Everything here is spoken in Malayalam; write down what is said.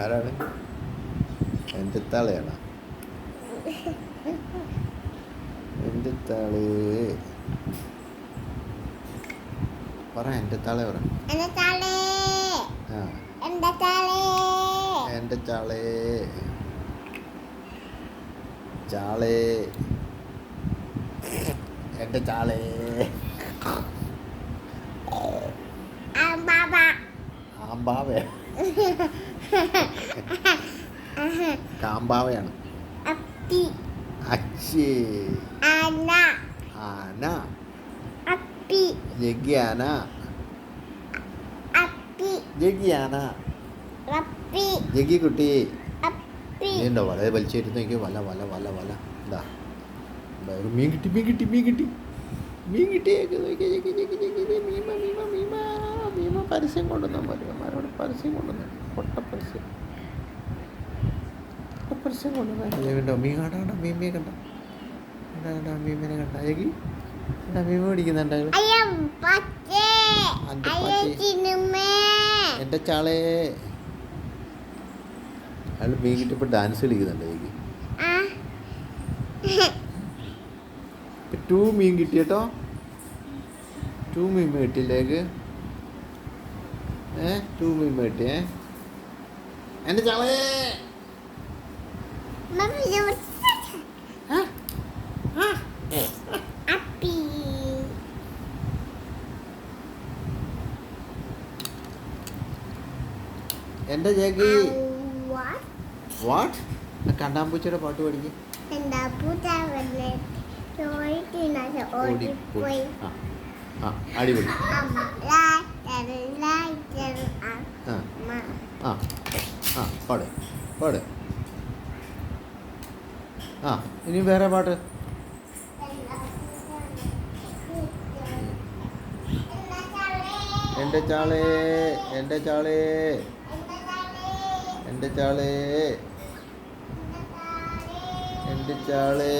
ആരാണ്? എൻ്റെ തളയാണ്. എൻ്റെ തളേ പറ. എൻ്റെ തള പറ. ആ എൻ്റെ ചാളേ ചാളേ എൻ്റെ ചാളേ ആമ്പാവേ കാമ്പാവയാണ്. അച്ചി ആന ജഗ്യാന ജഗ്യാന ജഗ്ഗിക്കുട്ടി നീണ്ടോ വല വലിച്ചിരുന്ന് നോക്കി. വല വല വല വല എന്താ ഒരു മീൻ കിട്ടി മീൻ കിട്ടി മീൻ കിട്ടി മീൻ കിട്ടിയൊക്കെ നോക്കി. മീമ മീമ മീമ മീമ പരസ്യം കൊണ്ടുവന്നാൽ മരുമാരോട് പരസ്യം കൊണ്ടുവന്നു. പൊട്ടപ്പരസ്യം പരസ്യം കൊണ്ടുവന്നാൽ കണ്ടോ മീൻ കണ്ട മീമിയെ കണ്ട കണ്ട മീമിനെ കണ്ട ജഗി എന്താ മീമ പിടിക്കുന്നുണ്ട്. എൻ്റെ ചാളേ അയാൾ മീൻ കിട്ടിയപ്പോൾ ഡാൻസ് കളിക്കുന്നുണ്ട് ജഗി. ഇപ്പം 2 മീൻ കിട്ടി കേട്ടോ. 2 മീൻ കിട്ടിയില്ലേക്ക്. 2 മീൻ കിട്ടിയേ എൻ്റെ ചാളേ. എൻ്റെ ജഗി വാട്ട് കണ്ടാമ്പൂച്ചയുടെ പാട്ട് പഠിക്കും. അടിപൊളി. പാട് പാട്. ഇനി വേറെ പാട്ട്. എൻ്റെ ചാളേ എൻ്റെ ചാളേ എൻ്റെ ചാളേ എൻ്റെ ചാളേ